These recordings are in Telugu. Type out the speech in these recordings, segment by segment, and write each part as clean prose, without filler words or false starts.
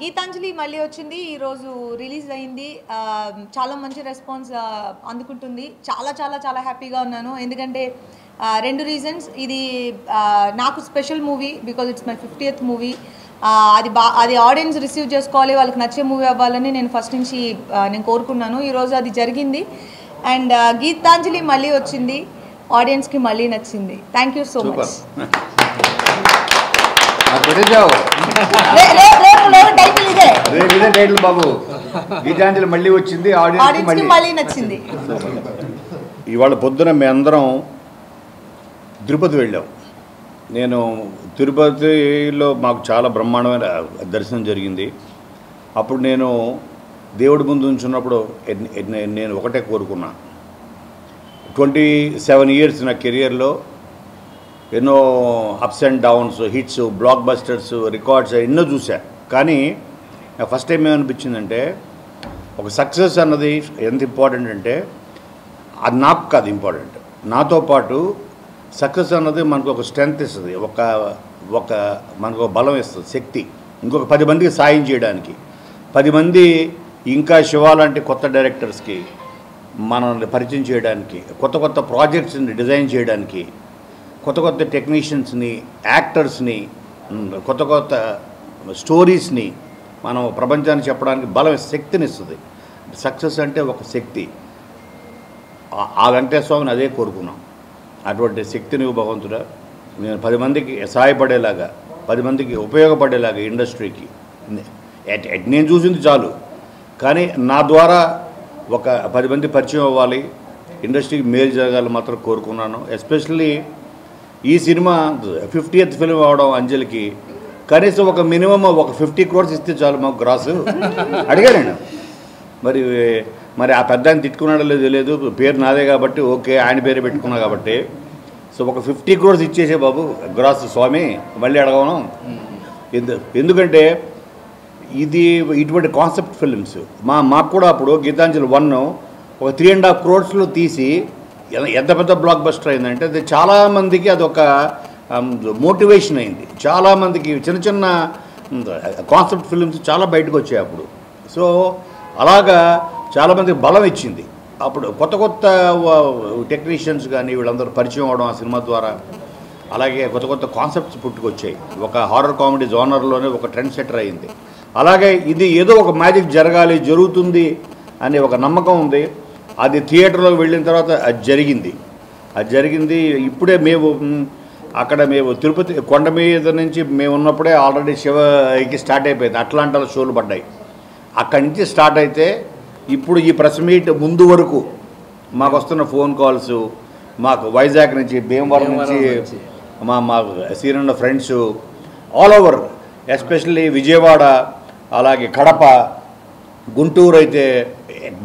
గీతాంజలి మళ్ళీ వచ్చింది, ఈరోజు రిలీజ్ అయింది. చాలా మంచి రెస్పాన్స్ అందుకుంటుంది. చాలా చాలా చాలా హ్యాపీగా ఉన్నాను. ఎందుకంటే రెండు రీజన్స్. ఇది నాకు special movie because it's my 50th movie. అది ఆడియన్స్ రిసీవ్ చేసుకోవాలి, వాళ్ళకి నచ్చే మూవీ అవ్వాలని నేను ఫస్ట్ నుంచి నేను కోరుకున్నాను. ఈరోజు అది జరిగింది. అండ్ గీతాంజలి మళ్ళీ వచ్చింది, ఆడియన్స్కి మళ్ళీ నచ్చింది. Thank you so much. బాబు గీతాంజలి మళ్ళీ వచ్చింది, ఆడియన్స్ మళ్ళీ నచ్చింది. ఇవాళ పొద్దున మేమందరం తిరుపతి వెళ్ళాం. నేను తిరుపతిలో మాకు చాలా బ్రహ్మాండమైన దర్శనం జరిగింది. అప్పుడు నేను దేవుడి ముందు ఉంచున్నప్పుడు నేను ఒకటే కోరుకున్నా. 27 years నా కెరియర్లో ఎన్నో ups and downs, hits, black busters, records ఎన్నో చూసా. కానీ నాకు ఫస్ట్ టైం ఏమనిపించిందంటే ఒక సక్సెస్ అన్నది ఎంత ఇంపార్టెంట్ అంటే అది నాకు కాదు ఇంపార్టెంట్, నాతో పాటు సక్సెస్ అన్నది మనకు ఒక స్ట్రెంగ్త్ ఇస్తుంది, ఒక మనకు ఒక బలం ఇస్తుంది, శక్తి. ఇంకొక 10 మందికి సాయం చేయడానికి, 10 మంది ఇంకా శివ లాంటి కొత్త డైరెక్టర్స్కి మనల్ని పరిచయం చేయడానికి, కొత్త కొత్త ప్రాజెక్ట్స్ని డిజైన్ చేయడానికి, కొత్త కొత్త టెక్నీషియన్స్ని, యాక్టర్స్ని, కొత్త కొత్త స్టోరీస్ని మనం ప్రపంచానికి చెప్పడానికి బలం, శక్తిని ఇస్తుంది. సక్సెస్ అంటే ఒక శక్తి. ఆ వెంకటేశ్వర స్వామిని అదే కోరుకున్నాం. అటువంటి శక్తిని భగవంతుడా నేను 10 మందికి సహాయపడేలాగా, 10 మందికి ఉపయోగపడేలాగా ఇండస్ట్రీకి నేను చూసింది చాలు, కానీ నా ద్వారా ఒక 10 మంది పరిచయం అవ్వాలి, ఇండస్ట్రీకి మేలు జరగాలని మాత్రం కోరుకున్నాను. ఎస్పెషల్లీ ఈ సినిమా 50th ఫిల్మ్ అవడం అంజలికి కనీసం ఒక మినిమం ఒక 50 crores ఇస్తే చాలు మాకు గ్రాసు అడిగా నేను. మరి ఆ పెద్ద ఆయన తిట్టుకున్నాడో లేదో తెలియదు, పేరు నాదే కాబట్టి ఓకే, ఆయన పేరు పెట్టుకున్నా కాబట్టి. సో ఒక 50 crores ఇచ్చేసే బాబు గ్రాస్ స్వామి, మళ్ళీ అడగను. ఎందుకంటే ఇది ఇటువంటి కాన్సెప్ట్ ఫిల్మ్స్ మాకు కూడా అప్పుడు గీతాంజలి 1 ఒక 3.5 crores తీసి ఎంత పెద్ద బ్లాక్ బస్టర్ అయిందంటే అది చాలామందికి అదొక మోటివేషన్ అయింది. చాలామందికి చిన్న చిన్న కాన్సెప్ట్ ఫిల్మ్స్ చాలా బయటకు వచ్చాయి అప్పుడు. సో అలాగా చాలామందికి బలం ఇచ్చింది. అప్పుడు కొత్త కొత్త టెక్నీషియన్స్ కానీ వీళ్ళందరూ పరిచయం అవడం ఆ సినిమా ద్వారా. అలాగే కొత్త కొత్త కాన్సెప్ట్స్ పుట్టుకొచ్చాయి. ఒక హారర్ కామెడీ జోనర్లోనే ఒక ట్రెండ్ సెటర్ అయింది. అలాగే ఇది ఏదో ఒక మ్యాజిక్ జరుగుతుంది అనే ఒక నమ్మకం ఉంది. అది థియేటర్లోకి వెళ్ళిన తర్వాత అది జరిగింది. ఇప్పుడే మేము తిరుపతి కొండ మీద నుంచి మేము ఉన్నప్పుడే ఆల్రెడీ శివకి స్టార్ట్ అయిపోయింది. అట్లాంటాలో షోలు పడ్డాయి. అక్కడి నుంచి స్టార్ట్ అయితే ఇప్పుడు ఈ ప్రెస్ మీట్ ముందు వరకు మాకు వస్తున్న ఫోన్ కాల్స్, మాకు వైజాగ్ నుంచి, భీమవరం నుంచి మా senior friends all over, especially Vijayawada, అలాగే కడప, గుంటూరు అయితే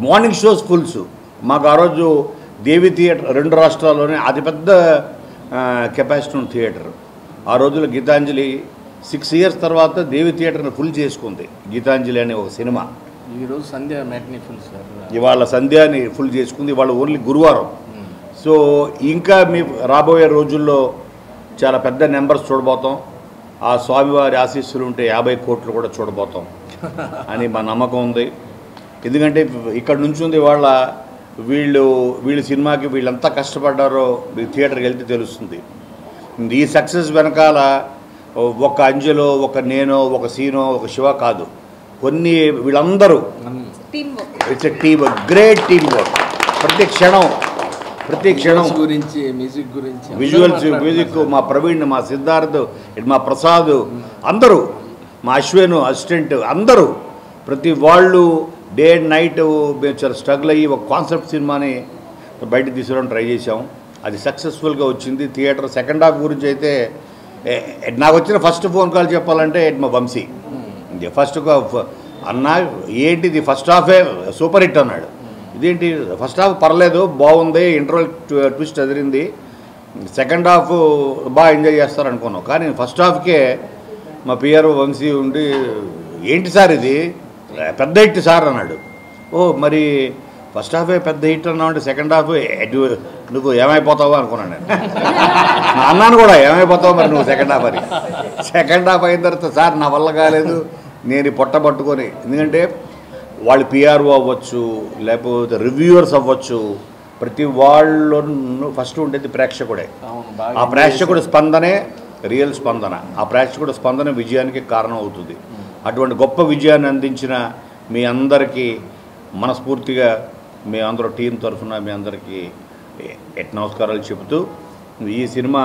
మార్నింగ్ షోస్ ఫుల్స్. మాకు ఆ రోజు దేవి థియేటర్ 2 రాష్ట్రాల్లోనే అతిపెద్ద కెపాసిటీ ఉన్న థియేటర్. ఆ రోజుల్లో గీతాంజలి 6 years తర్వాత దేవి థియేటర్ని ఫుల్ చేసుకుంది గీతాంజలి అనే ఒక సినిమా. ఈరోజు సంధ్య మ్యాట్నీ ఫుల్ సార్, ఇవాళ సంధ్యాని ఫుల్ చేసుకుంది. ఇవాళ ఓన్లీ గురువారం. సో ఇంకా మీ రాబోయే రోజుల్లో చాలా పెద్ద నెంబర్స్ చూడబోతాం. ఆ స్వామివారి ఆశీస్సులు ఉంటే 50 కోట్లు కూడా చూడబోతాం అని మా నమ్మకం ఉంది. ఎందుకంటే ఇక్కడ నుంచి ఉంది వాళ్ళ వీళ్ళు సినిమాకి వీళ్ళంతా కష్టపడ్డారో థియేటర్కి వెళ్తే తెలుస్తుంది. ఈ సక్సెస్ వెనకాల ఒక అంజలో, ఒక నేను, ఒక సీనో, ఒక శివ కాదు, వీళ్ళందరూ it's a team, great team work. ప్రతి క్షణం గురించి, మ్యూజిక్ గురించి, విజువల్స్, మ్యూజిక్, మా ప్రవీణ్, మా సిద్ధార్థ్, మా ప్రసాద్, అందరూ, మా అశ్విన్ అసిస్టెంట్, అందరూ ప్రతి వాళ్ళు డే అండ్ నైట్ మేము చాలా స్ట్రగుల్ అయ్యి ఒక కాన్సెప్ట్ సినిమాని బయటకు తీసుకురావడం ట్రై చేసాం. అది సక్సెస్ఫుల్గా వచ్చింది. థియేటర్ సెకండ్ హాఫ్ గురించి అయితే నాకు వచ్చిన ఫస్ట్ ఫోన్ కాల్ చెప్పాలంటే మా వంశీ ఫస్ట్ అన్న ఏంటిది ఫస్ట్ హాఫే సూపర్ హిట్ అన్నాడు. ఇదేంటి ఫస్ట్ హాఫ్ పర్లేదు బాగుంది, ఇంటర్వెల్ ట్విస్ట్ అదిరింది, సెకండ్ హాఫ్ బాగా ఎంజాయ్ చేస్తారు అనుకున్నాం. కానీ ఫస్ట్ హాఫ్కే మా పిఆర్ వంశీ ఉండి ఏంటి సార్ ఇది పెద్ద హిట్ సార్ అన్నాడు. ఓ మరి ఫస్ట్ హాఫే పెద్ద హిట్ అన్నావు అంటే సెకండ్ హాఫ్ నువ్వు ఏమైపోతావు అనుకున్నాను నేను. అన్నాను కూడా ఏమైపోతావు మరి నువ్వు సెకండ్ హాఫ్ అని. సెకండ్ హాఫ్ అయిన తర్వాత సార్ నా వల్ల కాలేదు, నేను పొట్ట పట్టుకొని, ఎందుకంటే వాళ్ళు పిఆర్ఓ అవ్వచ్చు, లేకపోతే రివ్యూవర్స్ అవ్వచ్చు, ప్రతి వాళ్ళు ఫస్ట్ ఉండేది ప్రేక్షకుడే. ఆ ప్రేక్షకుడు స్పందనే రియల్ స్పందన. ఆ ప్రేక్షకుడు స్పందన విజయానికి కారణం అవుతుంది. అటువంటి గొప్ప విజయాన్ని అందించిన మీ అందరికీ మనస్ఫూర్తిగా మీ అందరూ టీం తరఫున మీ అందరికీ నమస్కారాలు చెబుతూ, ఈ సినిమా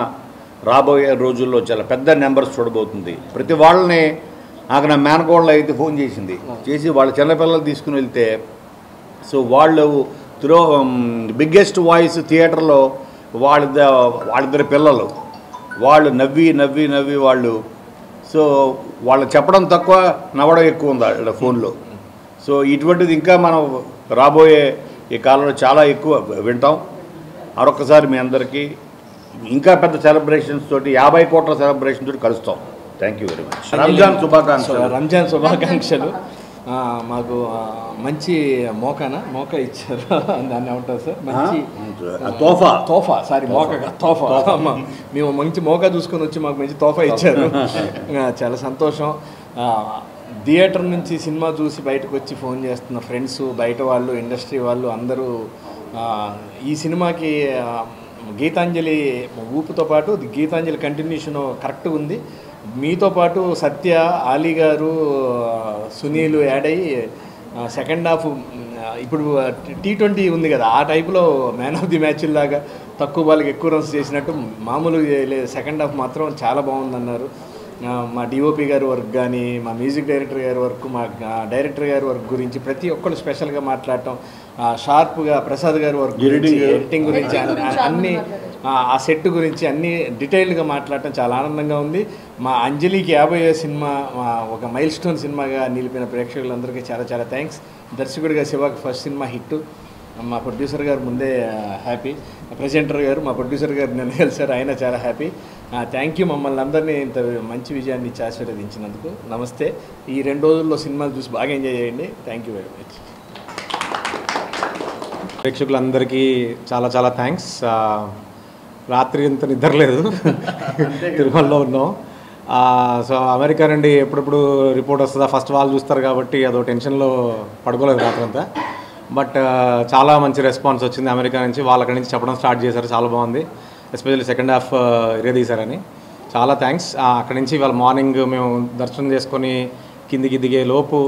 రాబోయే రోజుల్లో చాలా పెద్ద నెంబర్స్ చూడబోతుంది. ప్రతి వాళ్ళని నాకు నా మేనకోళ్ళు అయితే ఫోన్ చేసి వాళ్ళ చిన్నపిల్లలు తీసుకుని వెళ్తే, సో వాళ్ళు బిగ్గెస్ట్ వాయిస్ థియేటర్లో వాళ్ళిద్దరి పిల్లలు వాళ్ళు నవ్వి వాళ్ళు, సో వాళ్ళు చెప్పడం తక్కువ నవ్వడం ఎక్కువ ఉంది వాళ్ళ ఫోన్లో. సో ఇటువంటిది ఇంకా మనం రాబోయే ఈ కాలంలో చాలా ఎక్కువ వింటాం. మరొకసారి మీ అందరికీ ఇంకా పెద్ద సెలబ్రేషన్స్ తోటి 50 కోట్ల సెలబ్రేషన్ తోటి కలుస్తాం. Thank you very much. Ramzan శుభాకాంక్షలు. మాకు మంచి మోక ఇచ్చారు, దాన్ని ఏమంటారు సార్, మంచి తోఫా తోఫా మేము మంచి మోకా చూసుకొని వచ్చి మాకు మంచి తోఫా ఇచ్చారు. చాలా సంతోషం. థియేటర్ నుంచి సినిమా చూసి బయటకు వచ్చి ఫోన్ చేస్తున్న ఫ్రెండ్స్, బయట వాళ్ళు, ఇండస్ట్రీ వాళ్ళు అందరూ ఈ సినిమాకి గీతాంజలి ఊపుతో పాటు గీతాంజలి కంటిన్యూషన్ కరెక్ట్గా ఉంది. మీతో పాటు సత్య, ఆలీ గారు, సునీల్ యాడ్ అయ్యి సెకండ్ హాఫ్ ఇప్పుడు T20 ఉంది కదా, ఆ టైప్లో మ్యాన్ ఆఫ్ ది మ్యాచ్ లాగా తక్కువ బాల్కి ఎక్కువ రన్స్ చేసినట్టు మామూలు సెకండ్ హాఫ్ మాత్రం చాలా బాగుందన్నారు. మా డిఓపి గారి వర్క్ కానీ, మా మ్యూజిక్ డైరెక్టర్ గారి వర్క్, మా డైరెక్టర్ గారి వర్క్ గురించి ప్రతి ఒక్కరు స్పెషల్గా మాట్లాడటం, షార్ప్గా ప్రసాద్ గారి వర్క్ గురించి, ఎడిటింగ్ గురించి, అన్నీ ఆ సెట్ గురించి అన్నీ డీటెయిల్డ్గా మాట్లాడటం చాలా ఆనందంగా ఉంది. మా అంజలికి 50వ సినిమా ఒక మైల్ స్టోన్ సినిమాగా నిలిపిన ప్రేక్షకులందరికీ చాలా చాలా థ్యాంక్స్. దర్శకుడిగా శివాకి ఫస్ట్ సినిమా హిట్. మా ప్రొడ్యూసర్ గారు ముందే హ్యాపీ, ప్రెజెంటర్ గారు మా ప్రొడ్యూసర్ గారు నన్ను కలిసారు, ఆయన చాలా హ్యాపీ. థ్యాంక్ యూ మమ్మల్ని అందరినీ ఇంత మంచి విజయాన్ని ఇచ్చి ఆశీర్వదించినందుకు. నమస్తే. ఈ 2 రోజుల్లో సినిమాలు చూసి బాగా ఎంజాయ్ చేయండి. Thank you very much. ప్రేక్షకులందరికీ చాలా చాలా థ్యాంక్స్. రాత్రి ఇంత నిద్రలేదు, తిరుమలలో ఉన్నాం. సో అమెరికా నుండి ఎప్పుడెప్పుడు రిపోర్ట్ వస్తుందా ఫస్ట్ వాళ్ళు చూస్తారు కాబట్టి అదో టెన్షన్లో పడుకోలేదు రాత్రంతా. బట్ చాలా మంచి రెస్పాన్స్ వచ్చింది అమెరికా నుంచి. వాళ్ళక్కడి నుంచి చెప్పడం స్టార్ట్ చేశారు, చాలా బాగుంది, ఎస్పెషల్లీ సెకండ్ హాఫ్ తీశారని. చాలా థ్యాంక్స్. అక్కడి నుంచి వాళ్ళ మార్నింగ్ మేము దర్శనం చేసుకొని కిందికి దిగే లోపు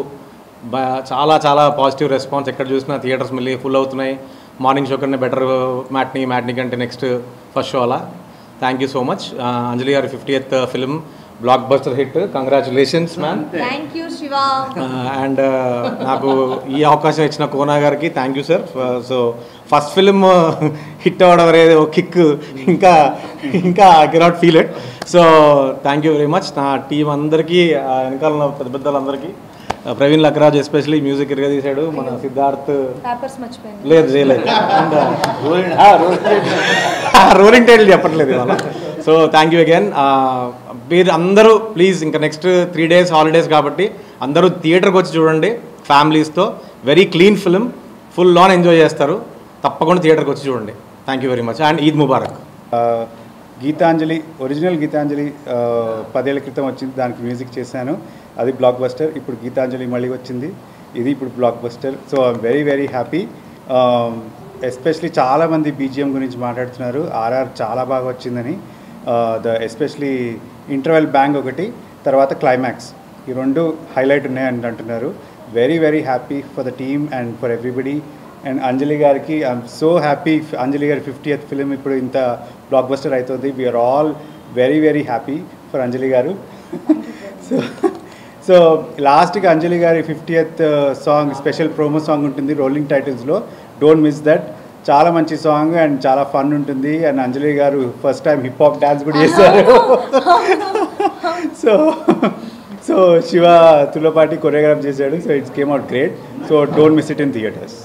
చాలా చాలా పాజిటివ్ రెస్పాన్స్. ఎక్కడ చూసినా థియేటర్స్ మళ్ళీ ఫుల్ అవుతున్నాయి. మార్నింగ్ షో కన్నా బెటర్ మ్యాట్నీ కంటే నెక్స్ట్ ఫస్ట్ షో అలా. Thank you so much. Anjali గారి 50th film blockbuster hit. Congratulations ma'am. Thank you Shiva. And నాకు ఈ అవకాశం ఇచ్చిన కోనా గారికి thank you sir. So first film hit అవ్వడం అనేది ఒక కిక్, ఇంకా I cannot feel it. So thank you very much. నా టీం అందరికీ, వెనకాల పెద్ద పెద్దలందరికీ, ప్రవీణ్ లక్రాజ్ ఎస్పెషలీ మ్యూజిక్ ఇరగా తీశాడు, మన సిద్ధార్థ్ లేదు రోలింగ్ టైటిల్ చెప్పట్లేదు ఇవాళ. So thank you again. మీరు అందరూ ప్లీజ్ ఇంకా నెక్స్ట్ 3 days హాలిడేస్ కాబట్టి అందరూ థియేటర్కి వచ్చి చూడండి ఫ్యామిలీస్తో. Very clean film, full on enjoy చేస్తారు. తప్పకుండా థియేటర్కి వచ్చి చూడండి. Thank you very much and Eid ముబారక్. గీతాంజలి, ఒరిజినల్ గీతాంజలి 10 ఏళ్ల క్రితం వచ్చింది, దానికి మ్యూజిక్ చేశాను, అది బ్లాక్ బస్టర్. ఇప్పుడు గీతాంజలి మళ్ళీ వచ్చింది, ఇది ఇప్పుడు block buster. So I'm very very happy. Especially చాలామంది బీజిఎం గురించి మాట్లాడుతున్నారు, ఆర్ఆర్ చాలా బాగా వచ్చిందని. ఎస్పెషలీ ఇంటర్వెల్ బ్యాంగ్ ఒకటి, తర్వాత క్లైమాక్స్, ఈ 2 హైలైట్ ఉన్నాయని అంటున్నారు. Very very happy for the team and for everybody. And Anjali గారికి ఐఎమ్ సో హ్యాపీ. అంజలి గారి 50th ఫిలిం ఇప్పుడు ఇంత బ్లాక్ బస్టర్ అవుతుంది. We are all very very happy for Anjali గారు. సో లాస్ట్కి అంజలి గారి 50th song special promo song ఉంటుంది రోలింగ్ టైటిల్స్లో, డోంట్ మిస్ దట్. చాలా మంచి సాంగ్ అండ్ చాలా ఫన్ ఉంటుంది. అండ్ అంజలి గారు first time hip hop dance కూడా చేశారు. సో శివ తులపాటి కొరియోగ్రాఫ్ చేశాడు. So it's came out great. So don't miss it in theatres.